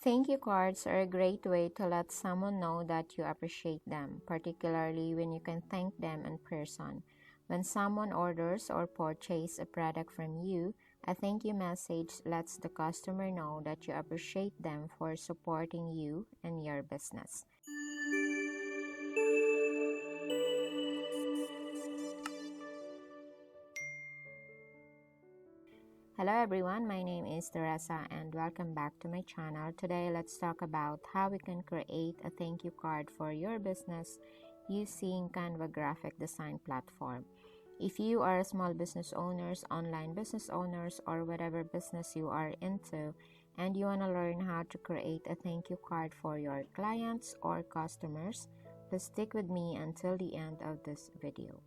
Thank you cards are a great way to let someone know that you appreciate them, particularly when you can thank them in person. When someone orders or purchases a product from you, a thank you message lets the customer know that you appreciate them for supporting you and your business. Hello everyone, my name is Teresa and welcome back to my channel. Today let's talk about how we can create a thank you card for your business using Canva graphic design platform. If you are small business owners, online business owners, or whatever business you are into and you want to learn how to create a thank you card for your clients or customers, please stick with me until the end of this video.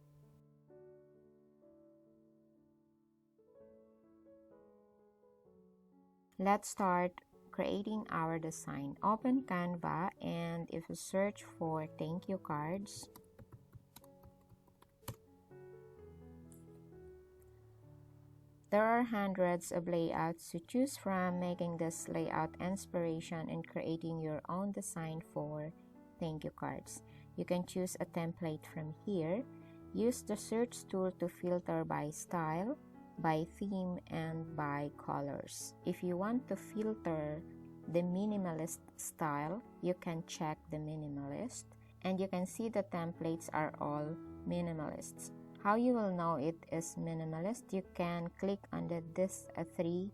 Let's start creating our design. Open Canva and if you search for thank you cards, there are hundreds of layouts to choose from, making this layout inspiration in creating your own design for thank you cards. You can choose a template from here. Use the search tool to filter by style, by theme, and by colors. If you want to filter the minimalist style, you can check the minimalist, and you can see the templates are all minimalists. How you will know it is minimalist? You can click on this three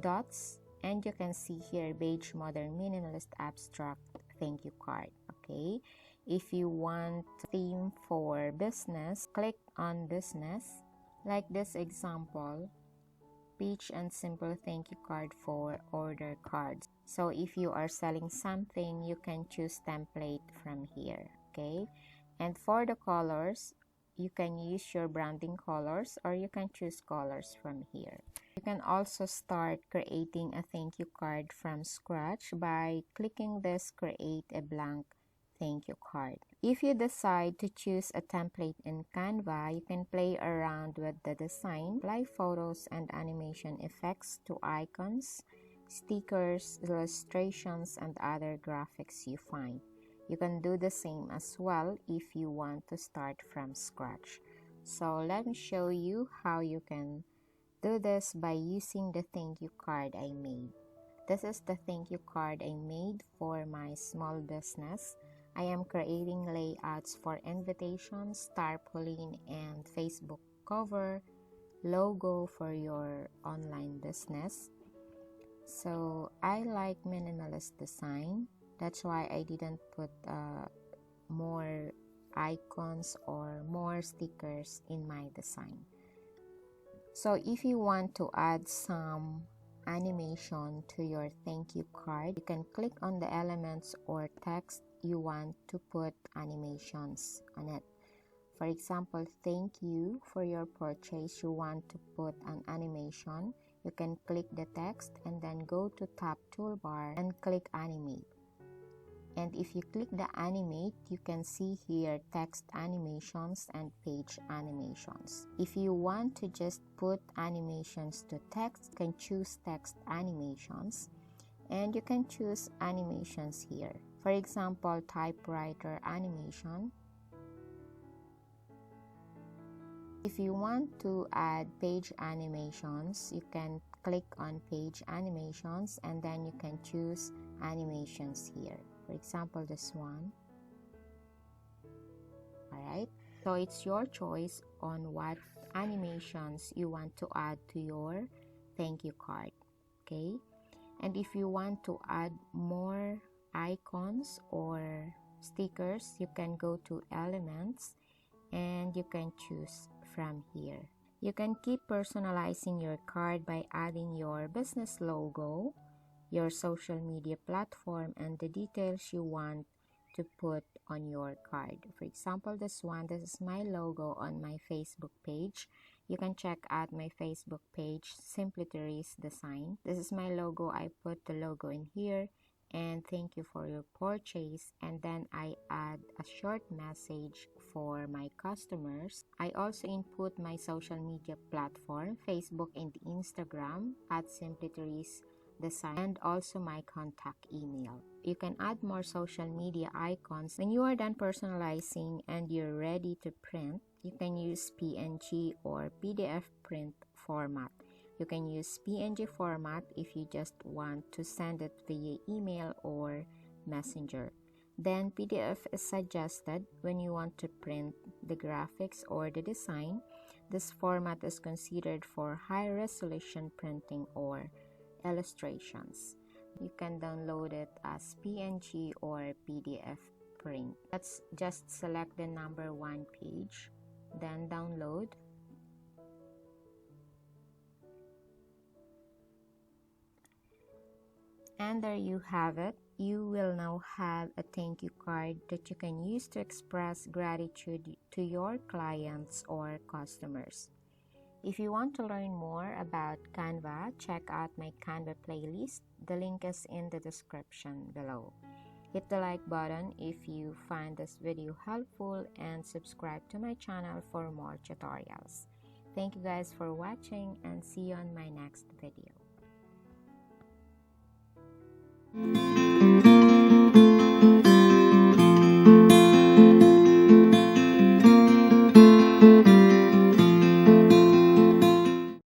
dots and you can see here beige modern minimalist abstract thank you card. Okay, if you want theme for business, click on business. Like this example, beige and simple thank you card for order cards. So if you are selling something, you can choose template from here. Okay, and for the colors, you can use your branding colors or you can choose colors from here. You can also start creating a thank you card from scratch by clicking this create a blank thank you card. If you decide to choose a template in Canva, you can play around with the design, apply photos and animation effects to icons, stickers, illustrations, and other graphics you find. You can do the same as well if you want to start from scratch. So let me show you how you can do this by using the thank you card I made. This is the thank you card I made for my small business. I am creating layouts for invitations, tarpaulin, and Facebook cover, logo for your online business. So I like minimalist design. That's why I didn't put more icons or more stickers in my design. So if you want to add some animation to your thank you card, you can click on the elements or text you want to put animations on it. For example, thank you for your purchase. You want to put an animation. You can click the text and then go to top toolbar and click animate. And if you click the animate, you can see here text animations and page animations. If you want to just put animations to text, you can choose text animations and you can choose animations here. For example, typewriter animation. If you want to add page animations, you can click on page animations and then you can choose animations here. For example, this one. Alright, so it's your choice on what animations you want to add to your thank you card. Okay, and if you want to add more icons or stickers, you can go to elements and you can choose from here. You can keep personalizing your card by adding your business logo, your social media platform, and the details you want to put on your card. For example, this is my logo on my Facebook page. You can check out my Facebook page, Simply Therese Design. This is my logo. I put the logo in here and thank you for your purchase, and then I add a short message for my customers. I also input my social media platform, Facebook and Instagram at Simply Therese design, and also my contact email. You can add more social media icons. When you are done personalizing and you're ready to print, you can use PNG or PDF print format. You can use PNG format if you just want to send it via email or messenger. Then PDF is suggested when you want to print the graphics or the design. This format is considered for high resolution printing or illustrations. You can download it as PNG or PDF print. Let's just select the number 1 page, then download. And there you have it. You will now have a thank you card that you can use to express gratitude to your clients or customers. If you want to learn more about Canva, check out my Canva playlist. The link is in the description below. Hit the like button if you find this video helpful and subscribe to my channel for more tutorials. Thank you guys for watching and see you on my next video.